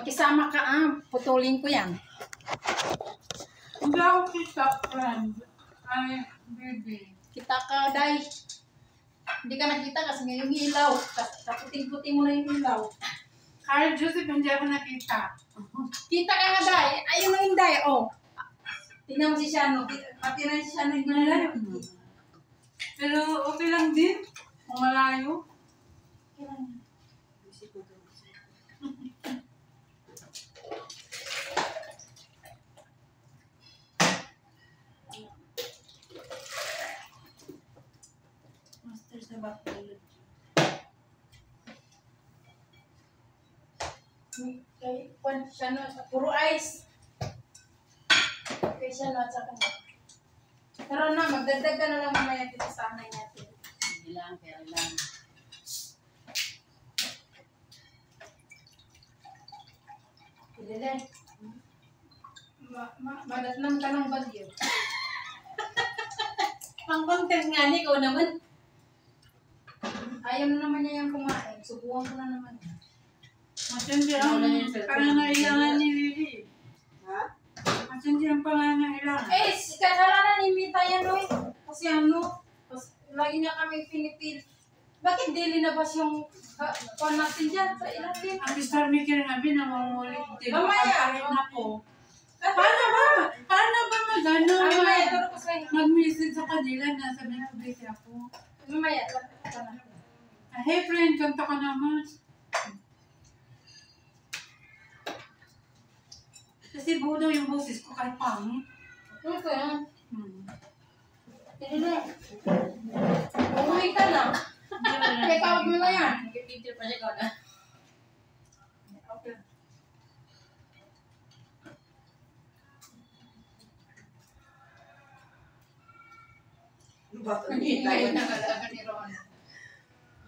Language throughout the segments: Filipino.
Makisama ka putulin ko yan. Hindi ako kita, friend. Ay, baby. Kita ka, Day. Hindi ka nakita kasi ngayong ilaw. Kaputing-puting mo na yung ilaw. Carl Joseph, hindi ako nakita. Kita ka nga, Day. Ayun na yung Day, oh. Tingnan mo si Shano. Pati na si Shano yung malayo. Pero okay lang din. Kung malayo. Okay lang. Master sa bacteriology. Kay Shano, puro ice. Kay Shano at saka na. Pero na, magdagdag ka na lang mamaya dito sa anay natin. Hindi lang, kaya lang. Pilili. Madatnang ka ng bagyo. Pang content nga ni ko naman. Ayaw na naman niya yung kumain. Subukan ko na naman. Matindi ang pangangailangan ni Lily. Ha? Matindi ang pangangailangan. Kasalanan ni Mita yan, oy. Kasi lagi niya kami pinipil. Bakit di linabas yung pan natin dyan sa ilalim? Ang Mr. Mickey rin nabi, nangungulit din. Mamaya. Kahit na po. Paano ba magano? Mamaya, turo ko sa'yo. Mag-message sa kanila na sabi na busy ako. Mamaya, Hey friend, kanta ka naman. Kasi buo yung boses ko kahit pangit. turo ko yan. Pilili. Hindi Umuwi ka na. Kaya tawag mo na yan. Nag-picture pa siya ko na. Okay. Hindi Ngayon na kalaban ni Ron.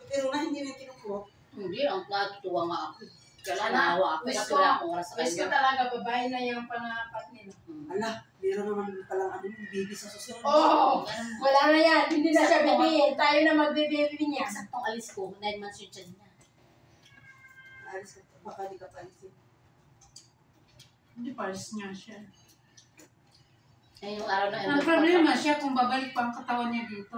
Pero na hindi na kinukuha. Hindi, ang natutuwa nga ako. Kaya naawa ako. Kasi wala akong oras sa Wish ko kanya. talaga babae na yung pangapat nila. Ala, meron naman palang ano yung baby sa susunod. Oo! Wala na yan. Hindi na siya bibihin. Tayo na magbe-baby niya. Saktong alis ko, 9 months yung tiyan niya. Alis ka, baka di ka palisin. Hindi palis niya siya. Eh, yung araw na Ang problema siya kung babalik pa ang katawan niya dito.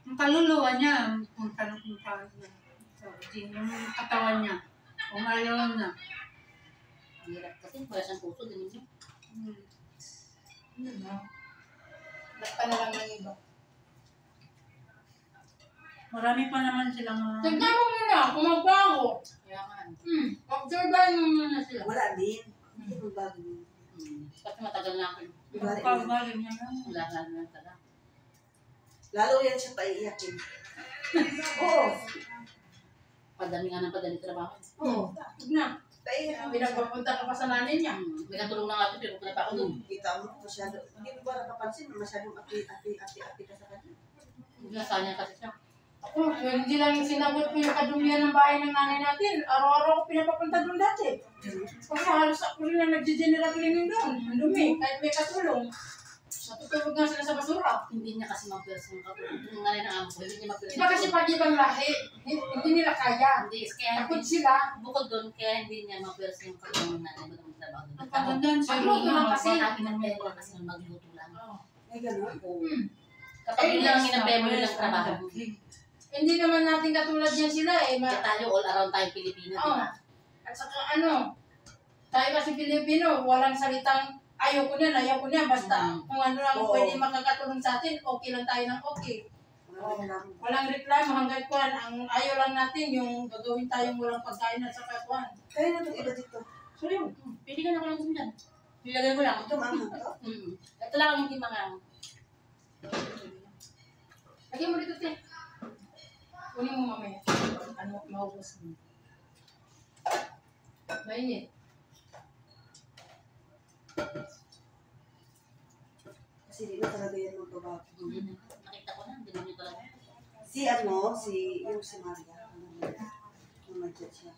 Ang kaluluwa niya, punta na punta niya. So, yung katawan niya. Kung ayaw na. Hirap kasi, wala siyang puso, din niya. Lakpa na lang ng iba. Marami pa naman silang Tignan mo muna kung magbago. Kaya nga. Obserbahan mo muna sila. Wala din. Hindi mo bago yun. Kasi matagal na ako. pagbaling niya lang. Wala ka na talaga. Lalo yan siya paiiyakin. Oo. Padami nga ng padali trabaho. Oo. Tignan. Paiiyakin. Pinagpapunta ka pa sa nanay niya. May katulong na nga ito, pero pala pa ako doon. Kita mo, masyado. Hindi mo ba nakapansin na masyadong api ka sa kanya? Nasa niya kasi siya. Ako, hindi lang yung sinagot ko yung kadumihan ng bahay ng nanay natin. Araw-araw ko pinapapunta doon dati. Kasi halos ako rin na nag-general cleaning doon. Ang dumi, kahit may katulong. Natutulog nga sila sa basura. Hindi niya kasi mag-pers yung katulong. Yung nanay ng amo ko, hindi niya mag-pers. Iba kasi pag ibang lahi, hindi nila kaya. Hindi, kaya Takot hindi. sila. Bukod doon, kaya hindi niya mag-pers yung katulong ng nanay mo ng trabaho doon. Ang pagandaan siya. Magluto lang kasi. Kasi ng pera kasi magluto lang. Ay, gano'n. Oo. Kapag yun lang ginabemo nilang trabaho. Hindi naman natin katulad yan sila eh. Kaya tayo all around tayo Pilipino, di Oo. ba? At saka tayo kasi Pilipino, walang salitang ayaw ko niyan, basta kung ano lang Oo. pwede makakatulong sa atin, okay lang tayo ng okay. Walang reklamo hanggang kuhan. Ang ayaw lang natin yung gagawin tayong walang pagkain at saka kuhan. Kaya na itong iba dito. So yun, pwede ka na ko lang dyan. Nilagay ko lang. Ito manghang to. Ito lang ang hindi mangang. Lagyan mo dito, te. Kunin mo mamaya. Maubos mo. Mainit. Kasi di na talaga yan magbabago. Nakita ko na, hindi mo nyo talaga. Yung si Maria, nung nag-chat siya.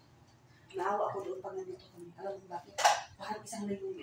Naawa ako doon pag nandito kami. Alam mo bakit? Parang isang linggo